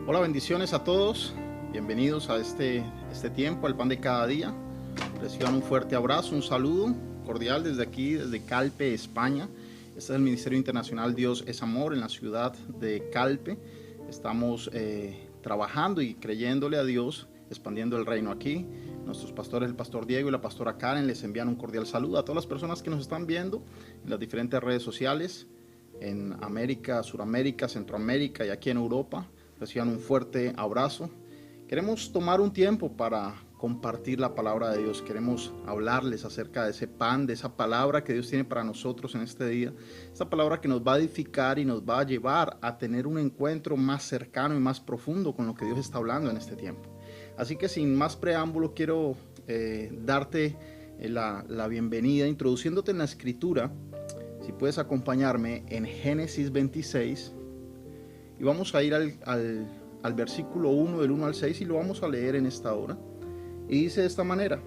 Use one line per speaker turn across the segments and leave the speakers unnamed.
Hola, bendiciones a todos. Bienvenidos a este tiempo, al pan de cada día. Reciban un fuerte abrazo, un saludo cordial desde aquí, desde Calpe, España. Este es el Ministerio Internacional Dios es Amor en la ciudad de Calpe. Estamos trabajando y creyéndole a Dios, expandiendo el reino aquí. Nuestros pastores, el pastor Diego y la pastora Karen, les envían un cordial saludo a todas las personas que nos están viendo en las diferentes redes sociales, en América, Suramérica, Centroamérica y aquí en Europa. Reciban un fuerte abrazo. Queremos tomar un tiempo para compartir la palabra de Dios. Queremos hablarles acerca de ese pan, de esa palabra que Dios tiene para nosotros en este día. Esa palabra que nos va a edificar y nos va a llevar a tener un encuentro más cercano y más profundo con lo que Dios está hablando en este tiempo. Así que sin más preámbulo quiero darte la bienvenida, introduciéndote en la escritura. Si puedes acompañarme en Génesis 26. Y vamos a ir al versículo 1, del 1 al 6, y lo vamos a leer en esta hora. Y dice de esta manera: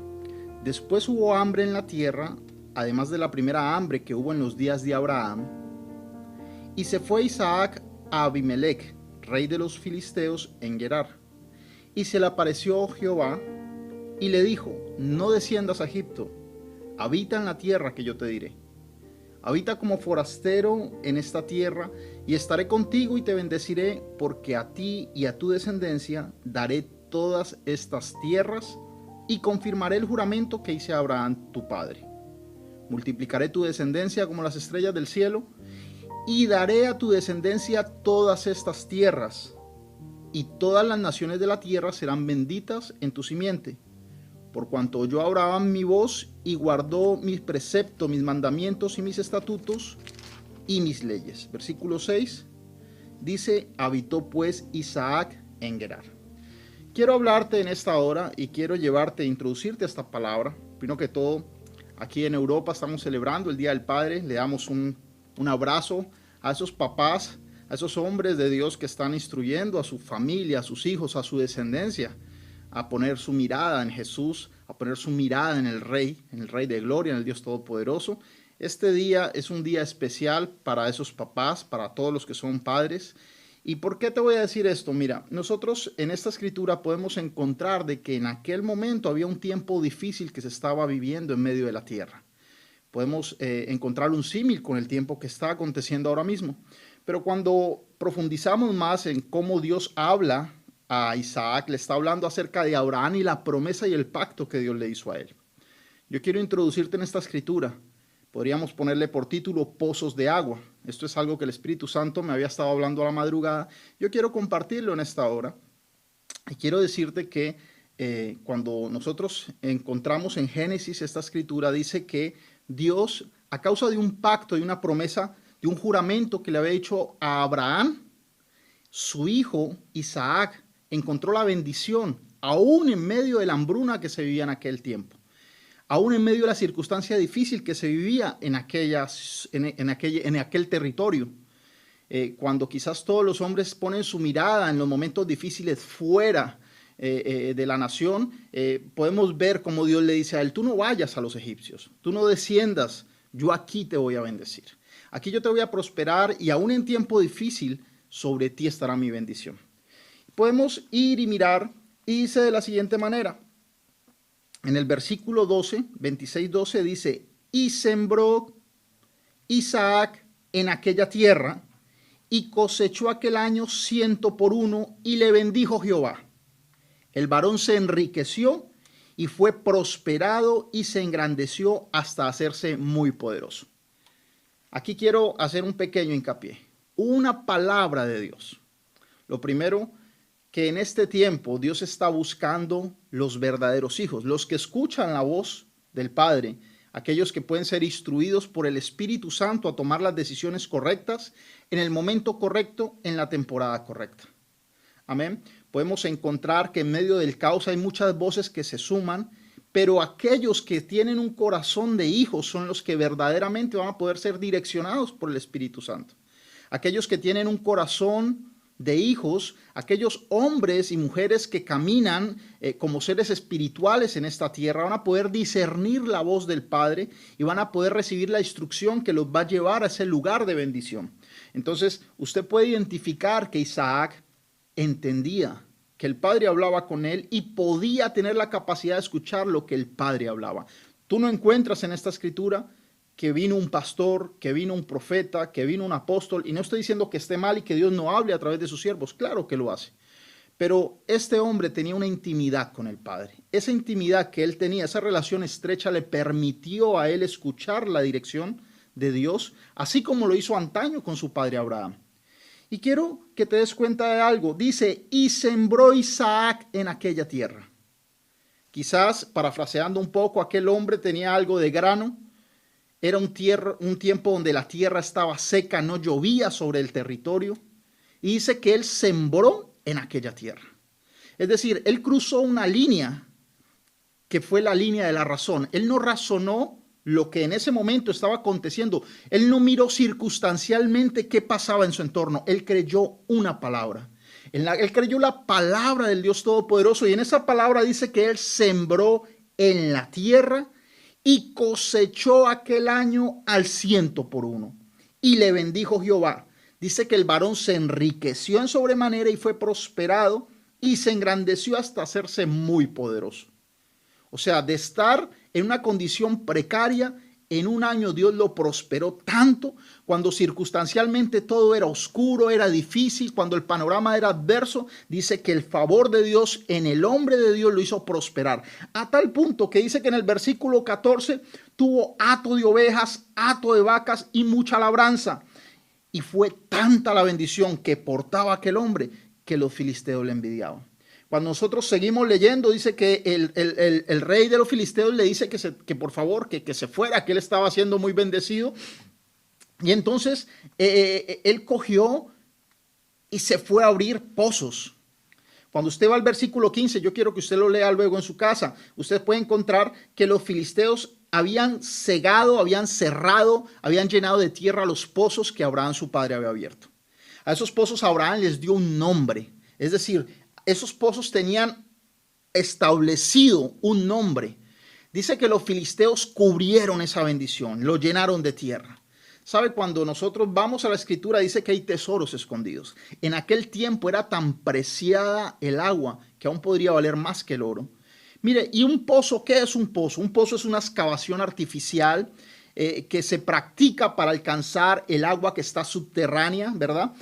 Después hubo hambre en la tierra, además de la primera hambre que hubo en los días de Abraham. Y se fue Isaac a Abimelech, rey de los filisteos, en Gerar. Y se le apareció Jehová y le dijo: No desciendas a Egipto, habita en la tierra que yo te diré. Habita como forastero en esta tierra, y estaré contigo y te bendeciré, porque a ti y a tu descendencia daré todas estas tierras, y confirmaré el juramento que hice a Abraham tu padre. Multiplicaré tu descendencia como las estrellas del cielo, y daré a tu descendencia todas estas tierras, y todas las naciones de la tierra serán benditas en tu simiente. Por cuanto oyó Abraham mi voz y guardó mis preceptos, mis mandamientos y mis estatutos y mis leyes. Versículo 6 dice: habitó pues Isaac en Gerar. Quiero hablarte en esta hora y quiero llevarte, introducirte a esta palabra. Primero que todo, aquí en Europa estamos celebrando el Día del Padre. Le damos un abrazo a esos papás, a esos hombres de Dios que están instruyendo a su familia, a sus hijos, a su descendencia, a poner su mirada en Jesús, a poner su mirada en el Rey de Gloria, en el Dios Todopoderoso. Este día es un día especial para esos papás, para todos los que son padres. ¿Y por qué te voy a decir esto? Mira, nosotros en esta escritura podemos encontrar de que en aquel momento había un tiempo difícil que se estaba viviendo en medio de la tierra. Podemos encontrar un símil con el tiempo que está aconteciendo ahora mismo. Pero cuando profundizamos más en cómo Dios habla a Isaac, le está hablando acerca de Abraham y la promesa y el pacto que Dios le hizo a él. Yo quiero introducirte en esta escritura. Podríamos ponerle por título Pozos de Agua. Esto es algo que el Espíritu Santo me había estado hablando a la madrugada. Yo quiero compartirlo en esta hora. Y quiero decirte que cuando nosotros encontramos en Génesis esta escritura, dice que Dios, a causa de un pacto, de una promesa, de un juramento que le había hecho a Abraham, su hijo Isaac encontró la bendición, aún en medio de la hambruna que se vivía en aquel tiempo, aún en medio de la circunstancia difícil que se vivía en aquel territorio. Cuando quizás todos los hombres ponen su mirada en los momentos difíciles fuera de la nación, podemos ver cómo Dios le dice a él: tú no vayas a los egipcios, tú no desciendas, yo aquí te voy a bendecir, aquí yo te voy a prosperar, y aún en tiempo difícil sobre ti estará mi bendición. Podemos ir y mirar, y dice de la siguiente manera, en el versículo 12, 26-12 dice: y sembró Isaac en aquella tierra, y cosechó aquel año 100 por 1, y le bendijo Jehová. El varón se enriqueció y fue prosperado y se engrandeció hasta hacerse muy poderoso. Aquí quiero hacer un pequeño hincapié. Una palabra de Dios. Lo primero, que en este tiempo Dios está buscando los verdaderos hijos, los que escuchan la voz del Padre, aquellos que pueden ser instruidos por el Espíritu Santo a tomar las decisiones correctas en el momento correcto, en la temporada correcta. Amén. Podemos encontrar que en medio del caos hay muchas voces que se suman, pero aquellos que tienen un corazón de hijos son los que verdaderamente van a poder ser direccionados por el Espíritu Santo. Aquellos que tienen un corazón de hijos, aquellos hombres y mujeres que caminan como seres espirituales en esta tierra, van a poder discernir la voz del Padre y van a poder recibir la instrucción que los va a llevar a ese lugar de bendición. Entonces, usted puede identificar que Isaac entendía que el Padre hablaba con él y podía tener la capacidad de escuchar lo que el Padre hablaba. Tú no encuentras en esta escritura que vino un pastor, que vino un profeta, que vino un apóstol, y no estoy diciendo que esté mal y que Dios no hable a través de sus siervos, claro que lo hace. Pero este hombre tenía una intimidad con el Padre. Esa intimidad que él tenía, esa relación estrecha, le permitió a él escuchar la dirección de Dios, así como lo hizo antaño con su padre Abraham. Y quiero que te des cuenta de algo. Dice, y sembró Isaac en aquella tierra. Quizás, parafraseando un poco, aquel hombre tenía algo de grano. Era un tiempo donde la tierra estaba seca, no llovía sobre el territorio. Y dice que él sembró en aquella tierra. Es decir, él cruzó una línea que fue la línea de la razón. Él no razonó lo que en ese momento estaba aconteciendo. Él no miró circunstancialmente qué pasaba en su entorno. Él creyó una palabra. Él creyó la palabra del Dios Todopoderoso, y en esa palabra dice que él sembró en la tierra y cosechó aquel año al 100%. Y le bendijo Jehová. Dice que el varón se enriqueció en sobremanera y fue prosperado y se engrandeció hasta hacerse muy poderoso. O sea, de estar en una condición precaria, en un año Dios lo prosperó tanto, cuando circunstancialmente todo era oscuro, era difícil, cuando el panorama era adverso. Dice que el favor de Dios en el hombre de Dios lo hizo prosperar, a tal punto que dice que en el versículo 14 tuvo hato de ovejas, hato de vacas y mucha labranza. Y fue tanta la bendición que portaba aquel hombre que los filisteos le envidiaban. Cuando nosotros seguimos leyendo, dice que el rey de los filisteos le dice que por favor, que se fuera, que él estaba siendo muy bendecido. Y entonces él cogió y se fue a abrir pozos. Cuando usted va al versículo 15, yo quiero que usted lo lea luego en su casa, usted puede encontrar que los filisteos habían cegado, habían cerrado, habían llenado de tierra los pozos que Abraham, su padre, había abierto. A esos pozos Abraham les dio un nombre, es decir, esos pozos tenían establecido un nombre. Dice que los filisteos cubrieron esa bendición, lo llenaron de tierra. ¿Sabe? Cuando nosotros vamos a la escritura dice que hay tesoros escondidos. En aquel tiempo era tan preciada el agua que aún podría valer más que el oro. Mire, ¿y un pozo? ¿Qué es un pozo? Un pozo es una excavación artificial que se practica para alcanzar el agua que está subterránea, ¿verdad?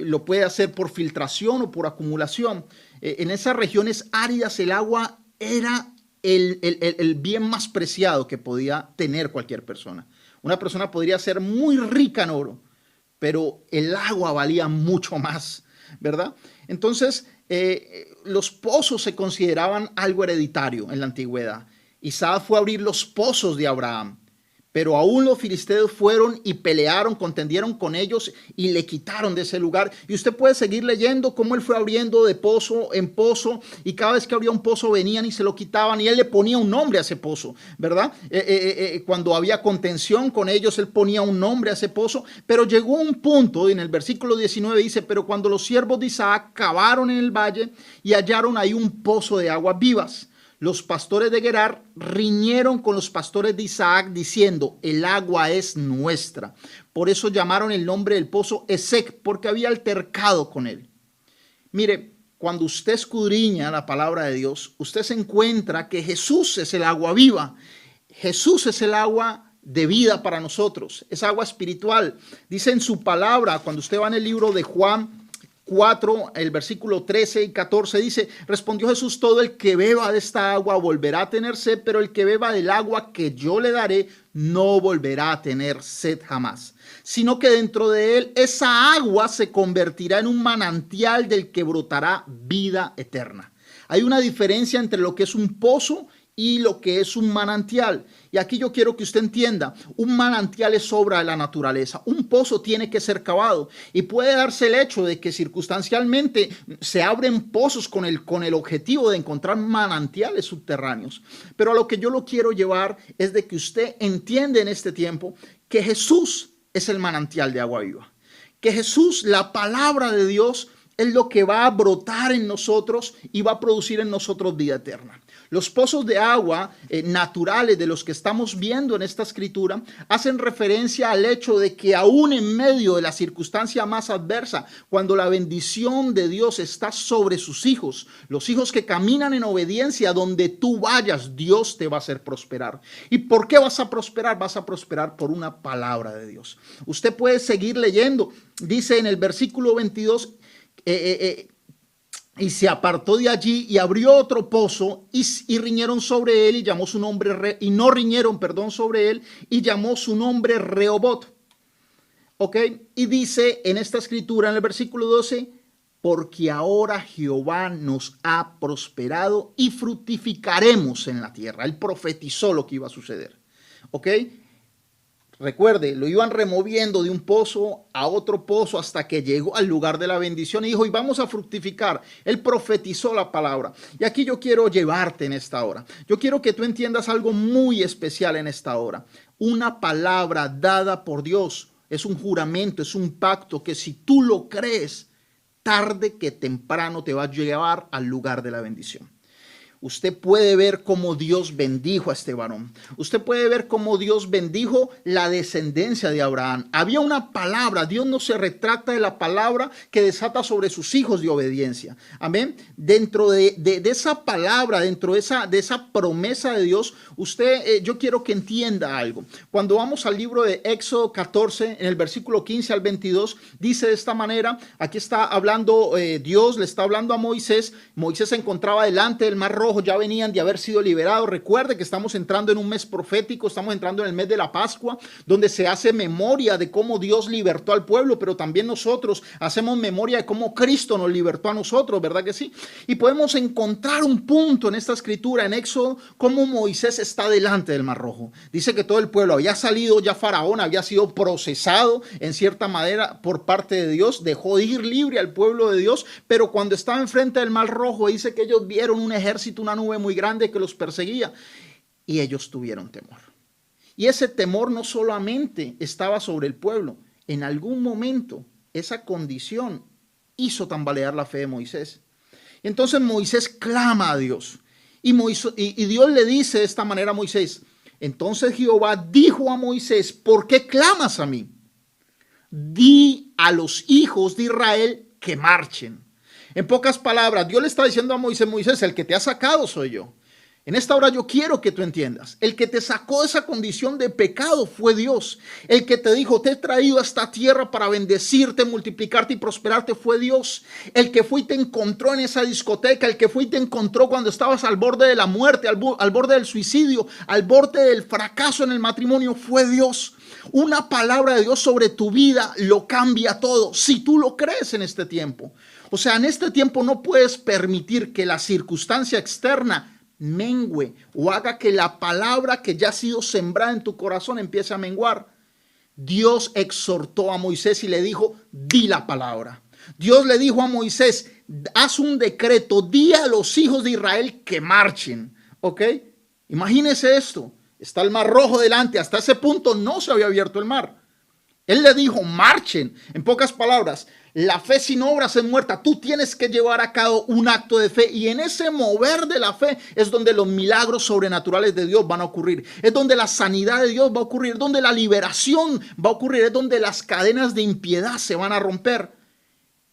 Lo puede hacer por filtración o por acumulación. En esas regiones áridas el agua era el bien más preciado que podía tener cualquier persona. Una persona podría ser muy rica en oro, pero el agua valía mucho más, ¿verdad? Entonces, los pozos se consideraban algo hereditario en la antigüedad. Isaac fue a abrir los pozos de Abraham. Pero aún los filisteos fueron y pelearon, contendieron con ellos y le quitaron de ese lugar. Y usted puede seguir leyendo cómo él fue abriendo de pozo en pozo, y cada vez que abría un pozo venían y se lo quitaban, y él le ponía un nombre a ese pozo, ¿verdad? Cuando había contención con ellos, él ponía un nombre a ese pozo. Pero llegó un punto, en el versículo 19 dice, pero cuando los siervos de Isaac cavaron en el valle y hallaron ahí un pozo de aguas vivas, los pastores de Gerar riñeron con los pastores de Isaac diciendo, el agua es nuestra. Por eso llamaron el nombre del pozo Esek, porque había altercado con él. Mire, cuando usted escudriña la palabra de Dios, usted se encuentra que Jesús es el agua viva. Jesús es el agua de vida para nosotros, es agua espiritual. Dice en su palabra, cuando usted va en el libro de Juan 4, el versículo 13 y 14 dice, respondió Jesús, todo el que beba de esta agua volverá a tener sed, pero el que beba del agua que yo le daré no volverá a tener sed jamás, sino que dentro de él esa agua se convertirá en un manantial del que brotará vida eterna. Hay una diferencia entre lo que es un pozo y lo que es un manantial. Y aquí yo quiero que usted entienda, un manantial es obra de la naturaleza, un pozo tiene que ser cavado, y puede darse el hecho de que circunstancialmente se abren pozos con el objetivo de encontrar manantiales subterráneos. Pero a lo que yo lo quiero llevar es de que usted entiende en este tiempo que Jesús es el manantial de agua viva, que Jesús, la palabra de Dios, es lo que va a brotar en nosotros y va a producir en nosotros vida eterna. Los pozos de agua naturales de los que estamos viendo en esta escritura hacen referencia al hecho de que aún en medio de la circunstancia más adversa, cuando la bendición de Dios está sobre sus hijos, los hijos que caminan en obediencia, donde tú vayas, Dios te va a hacer prosperar. ¿Y por qué vas a prosperar? Vas a prosperar por una palabra de Dios. Usted puede seguir leyendo. Dice en el versículo 22, y se apartó de allí y abrió otro pozo y riñeron sobre él y llamó su nombre, y no riñeron, perdón, sobre él y llamó su nombre Rehobot. ¿Ok? Y dice en esta escritura, en el versículo 12, porque ahora Jehová nos ha prosperado y fructificaremos en la tierra. Él profetizó lo que iba a suceder. ¿Ok? Recuerde, lo iban removiendo de un pozo a otro pozo hasta que llegó al lugar de la bendición y dijo, y vamos a fructificar. Él profetizó la palabra. Y aquí yo quiero llevarte en esta hora. Yo quiero que tú entiendas algo muy especial en esta hora. Una palabra dada por Dios es un juramento, es un pacto que si tú lo crees, tarde que temprano te va a llevar al lugar de la bendición. Usted puede ver cómo Dios bendijo a este varón. Usted puede ver cómo Dios bendijo la descendencia de Abraham. Había una palabra. Dios no se retracta de la palabra que desata sobre sus hijos de obediencia. Amén. Dentro de esa palabra, dentro de esa promesa de Dios, yo quiero que entienda algo. Cuando vamos al libro de Éxodo 14, en el versículo 15 al 22, dice de esta manera, aquí está hablando Dios, le está hablando a Moisés. Moisés se encontraba delante del Mar Rojo, ya venían de haber sido liberados. Recuerde que estamos entrando en un mes profético, estamos entrando en el mes de la Pascua, donde se hace memoria de cómo Dios libertó al pueblo, pero también nosotros hacemos memoria de cómo Cristo nos libertó a nosotros, ¿verdad que sí? Y podemos encontrar un punto en esta escritura, en Éxodo, cómo Moisés está delante del Mar Rojo. Dice que todo el pueblo había salido, ya Faraón había sido procesado en cierta manera por parte de Dios, dejó de ir libre al pueblo de Dios, pero cuando estaba enfrente del Mar Rojo, dice que ellos vieron un ejército, una nube muy grande que los perseguía y ellos tuvieron temor. Y ese temor no solamente estaba sobre el pueblo, en algún momento esa condición hizo tambalear la fe de Moisés. Entonces Moisés clama a Dios y Dios le dice de esta manera a Moisés, entonces Jehová dijo a Moisés, ¿por qué clamas a mí? Di a los hijos de Israel que marchen. En pocas palabras, Dios le está diciendo a Moisés, Moisés, el que te ha sacado soy yo. En esta hora yo quiero que tú entiendas, el que te sacó de esa condición de pecado fue Dios. El que te dijo, te he traído a esta tierra para bendecirte, multiplicarte y prosperarte fue Dios. El que fue y te encontró en esa discoteca, el que fue y te encontró cuando estabas al borde de la muerte, al borde del suicidio, al borde del fracaso en el matrimonio fue Dios. Una palabra de Dios sobre tu vida lo cambia todo, si tú lo crees en este tiempo. O sea, en este tiempo no puedes permitir que la circunstancia externa mengue o haga que la palabra que ya ha sido sembrada en tu corazón empiece a menguar. Dios exhortó a Moisés y le dijo, di la palabra. Dios le dijo a Moisés, haz un decreto, di a los hijos de Israel que marchen. ¿Ok? Imagínese esto. Está el Mar Rojo delante. Hasta ese punto no se había abierto el mar. Él le dijo, marchen. En pocas palabras, la fe sin obras es muerta. Tú tienes que llevar a cabo un acto de fe. Y en ese mover de la fe es donde los milagros sobrenaturales de Dios van a ocurrir. Es donde la sanidad de Dios va a ocurrir. Es donde la liberación va a ocurrir. Es donde las cadenas de impiedad se van a romper.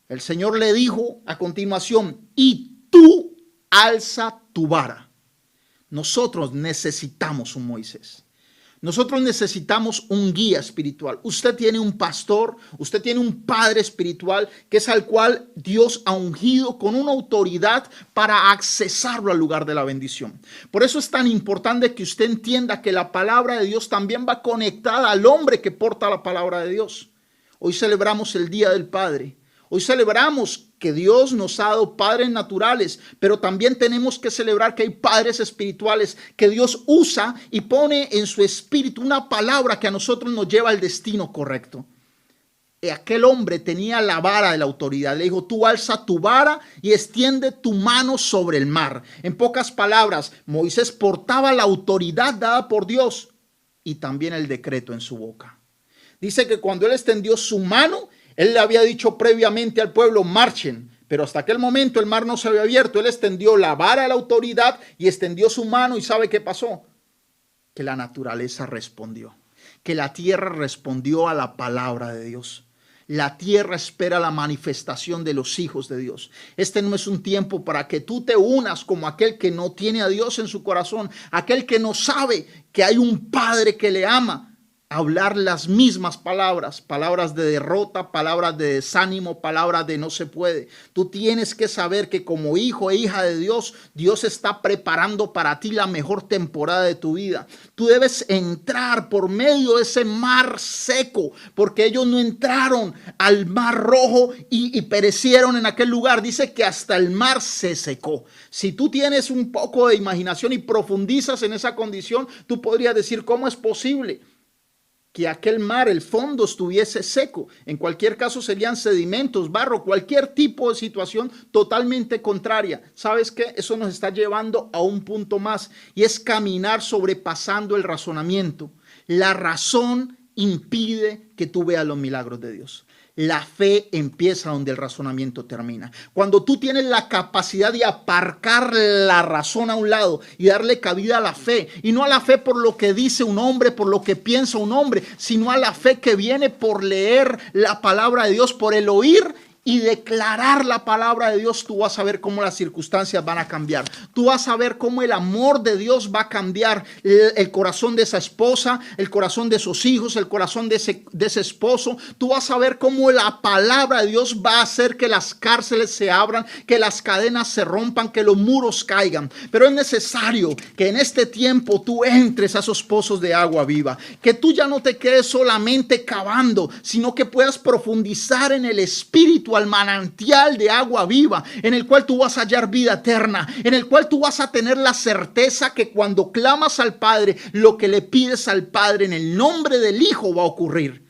El Señor le dijo a continuación, y tú alza tu vara. Nosotros necesitamos un Moisés. Nosotros necesitamos un guía espiritual. Usted tiene un pastor, usted tiene un padre espiritual que es al cual Dios ha ungido con una autoridad para accesarlo al lugar de la bendición. Por eso es tan importante que usted entienda que la palabra de Dios también va conectada al hombre que porta la palabra de Dios. Hoy celebramos el Día del Padre. Hoy celebramos que Dios nos ha dado padres naturales, pero también tenemos que celebrar que hay padres espirituales que Dios usa y pone en su espíritu una palabra que a nosotros nos lleva al destino correcto. Aquel hombre tenía la vara de la autoridad. Le dijo, tú alza tu vara y extiende tu mano sobre el mar. En pocas palabras, Moisés portaba la autoridad dada por Dios y también el decreto en su boca. Dice que cuando él extendió su mano, él le había dicho previamente al pueblo, marchen, Pero hasta aquel momento el mar no se había abierto. Él extendió la vara de la autoridad y extendió su mano, y ¿sabe qué pasó? Que la naturaleza respondió, que la tierra respondió a la palabra de Dios. La tierra espera la manifestación de los hijos de Dios. Este no es un tiempo para que tú te unas como aquel que no tiene a Dios en su corazón, aquel que no sabe que hay un Padre que le ama. Hablar las mismas palabras, palabras de derrota, palabras de desánimo, palabras de no se puede. Tú tienes que saber que como hijo e hija de Dios, Dios está preparando para ti la mejor temporada de tu vida. Tú debes entrar por medio de ese mar seco, porque ellos no entraron al mar rojo y perecieron en aquel lugar. Dice que hasta el mar se secó. Si tú tienes un poco de imaginación y profundizas en esa condición, tú podrías decir, ¿cómo es posible que aquel mar, el fondo, estuviese seco? En cualquier caso serían sedimentos, barro, cualquier tipo de situación totalmente contraria. ¿Sabes qué? Eso nos está llevando a un punto más, y es caminar sobrepasando el razonamiento. La razón impide que tú veas los milagros de Dios. La fe empieza donde el razonamiento termina. Cuando tú tienes la capacidad de aparcar la razón a un lado y darle cabida a la fe, y no a la fe por lo que dice un hombre, por lo que piensa un hombre, sino a la fe que viene por leer la palabra de Dios, por el oír y declarar la palabra de Dios, tú vas a ver cómo las circunstancias van a cambiar. Tú vas a ver cómo el amor de Dios va a cambiar el corazón de esa esposa, el corazón de esos hijos, el corazón de ese esposo. Tú vas a ver cómo la palabra de Dios va a hacer que las cárceles se abran, que las cadenas se rompan, que los muros caigan. Pero es necesario que en este tiempo tú entres a esos pozos de agua viva, que tú ya no te quedes solamente cavando, sino que puedas profundizar en el Espíritu, al manantial de agua viva, en el cual tú vas a hallar vida eterna, en el cual tú vas a tener la certeza que cuando clamas al Padre, lo que le pides al Padre en el nombre del Hijo va a ocurrir.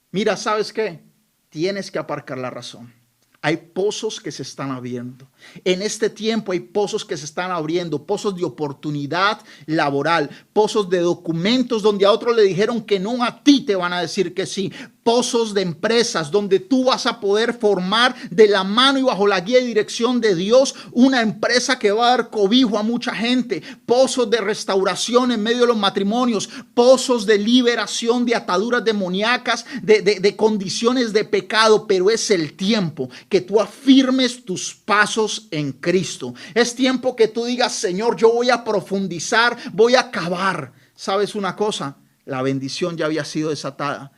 Mira, ¿sabes qué? Tienes que aparcar la razón. Hay pozos que se están abriendo. En este tiempo hay pozos que se están abriendo, pozos de oportunidad laboral, pozos de documentos donde a otros le dijeron que no, a ti te van a decir que sí. Pozos de empresas donde tú vas a poder formar de la mano y bajo la guía y dirección de Dios una empresa que va a dar cobijo a mucha gente. Pozos de restauración en medio de los matrimonios, pozos de liberación de ataduras demoníacas, de condiciones de pecado. Pero es el tiempo que tú afirmes tus pasos en Cristo. Es tiempo que tú digas, Señor, yo voy a profundizar, voy a cavar. ¿Sabes una cosa? La bendición ya había sido desatada.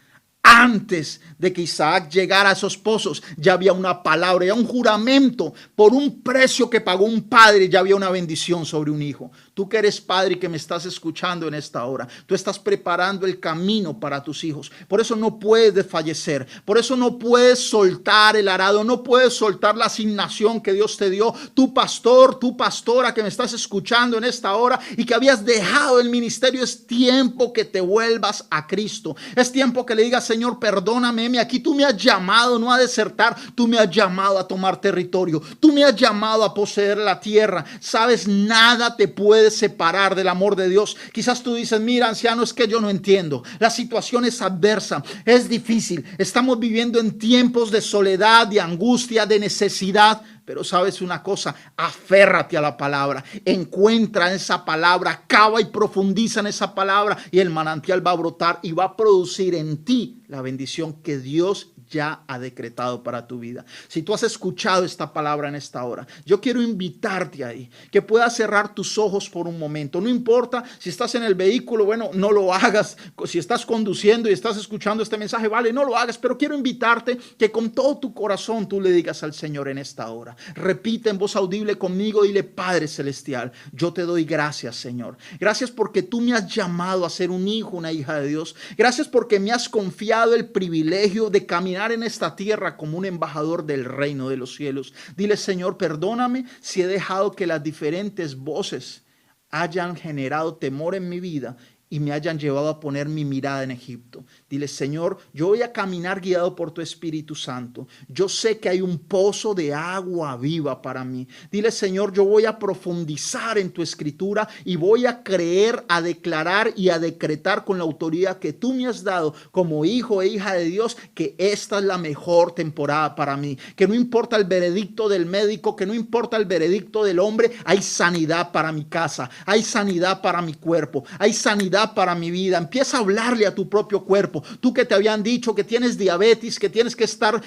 Antes de que Isaac llegara a esos pozos, ya había una palabra, ya un juramento por un precio que pagó un padre, ya había una bendición sobre un hijo. Tú que eres padre y que me estás escuchando en esta hora, tú estás preparando el camino para tus hijos. Por eso no puedes desfallecer, por eso no puedes soltar el arado, no puedes soltar la asignación que Dios te dio. Tu pastor, tu pastora que me estás escuchando en esta hora y que habías dejado el ministerio, es tiempo que te vuelvas a Cristo. Es tiempo que le digas, Señor, perdóname, aquí tú me has llamado no a desertar, tú me has llamado a tomar territorio, tú me has llamado a poseer la tierra. Sabes, nada te puede separar del amor de Dios. Quizás tú dices, mira, anciano, es que yo no entiendo, la situación es adversa, es difícil, estamos viviendo en tiempos de soledad, de angustia, de necesidad. Pero sabes una cosa, aférrate a la palabra, encuentra esa palabra, cava y profundiza en esa palabra y el manantial va a brotar y va a producir en ti la bendición que Dios ya ha decretado para tu vida. Si tú has escuchado esta palabra en esta hora, yo quiero invitarte ahí, que puedas cerrar tus ojos por un momento. No importa si estás en el vehículo, bueno, no lo hagas. Si estás conduciendo y estás escuchando este mensaje, vale, no lo hagas, pero quiero invitarte que con todo tu corazón tú le digas al Señor en esta hora. Repite en voz audible conmigo, dile: Padre Celestial, yo te doy gracias, Señor. Gracias porque tú me has llamado a ser un hijo, una hija de Dios. Gracias porque me has confiado el privilegio de caminar en esta tierra como un embajador del reino de los cielos. Dile: Señor, perdóname si he dejado que las diferentes voces hayan generado temor en mi vida y me hayan llevado a poner mi mirada en Egipto. Dile, Señor, yo voy a caminar guiado por tu Espíritu Santo. Yo sé que hay un pozo de agua viva para mí. Dile, Señor, yo voy a profundizar en tu escritura y voy a creer, a declarar y a decretar con la autoridad que tú me has dado como hijo e hija de Dios, que esta es la mejor temporada para mí. Que no importa el veredicto del médico, que no importa el veredicto del hombre, hay sanidad para mi casa, hay sanidad para mi cuerpo, hay sanidad para mi vida. Empieza a hablarle a tu propio cuerpo. Tú que te habían dicho que tienes diabetes, que tienes que estar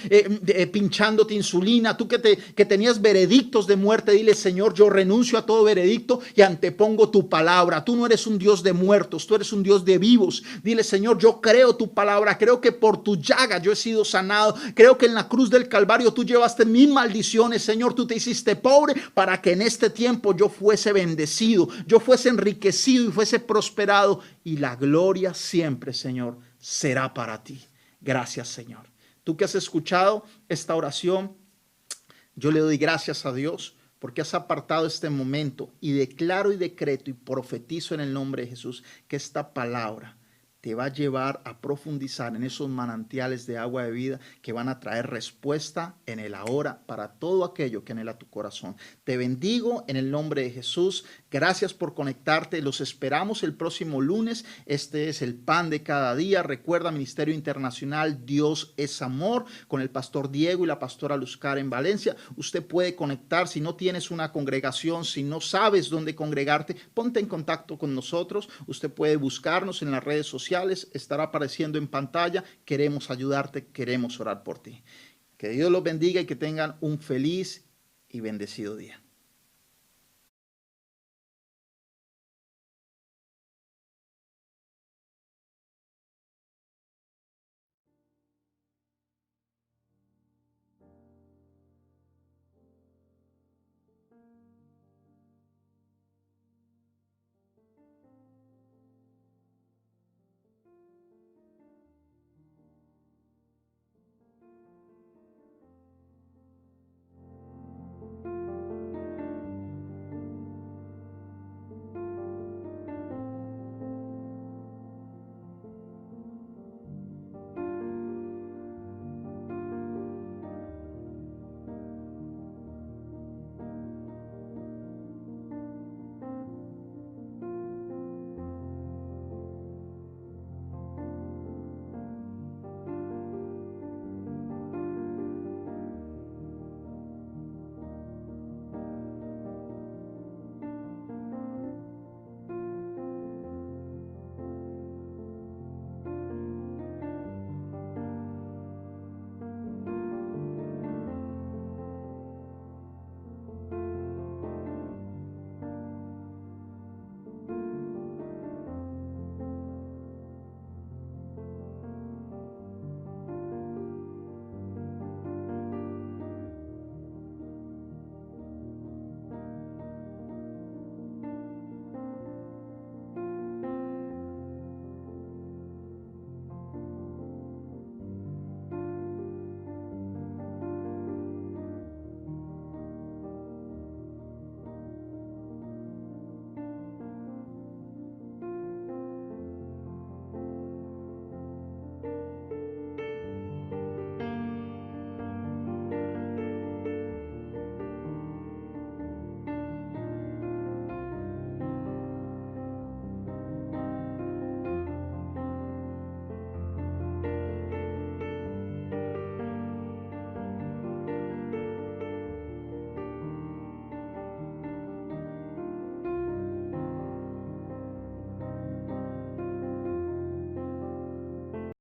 pinchándote insulina, tú que tenías veredictos de muerte, dile, Señor, yo renuncio a todo veredicto y antepongo tu palabra. Tú no eres un Dios de muertos, tú eres un Dios de vivos. Dile, Señor, yo creo tu palabra, creo que por tu llaga yo he sido sanado, creo que en la cruz del Calvario tú llevaste mis maldiciones, Señor, tú te hiciste pobre para que en este tiempo yo fuese bendecido, yo fuese enriquecido y fuese prosperado, y la gloria siempre, Señor, será para ti. Gracias, Señor. Tú que has escuchado esta oración, yo le doy gracias a Dios porque has apartado este momento, y declaro y decreto y profetizo en el nombre de Jesús que esta palabra te va a llevar a profundizar en esos manantiales de agua de vida que van a traer respuesta en el ahora para todo aquello que anhela tu corazón. Te bendigo en el nombre de Jesús. Gracias por conectarte. Los esperamos el próximo lunes. Este es el Pan de Cada Día. Recuerda, Ministerio Internacional Dios es Amor, con el pastor Diego y la pastora Luzcar en Valencia. Usted puede conectar. Si no tienes una congregación, si no sabes dónde congregarte, ponte en contacto con nosotros. Usted puede buscarnos en las redes sociales. Estará apareciendo en pantalla. Queremos ayudarte, queremos orar por ti. Que Dios los bendiga y que tengan un feliz y bendecido día.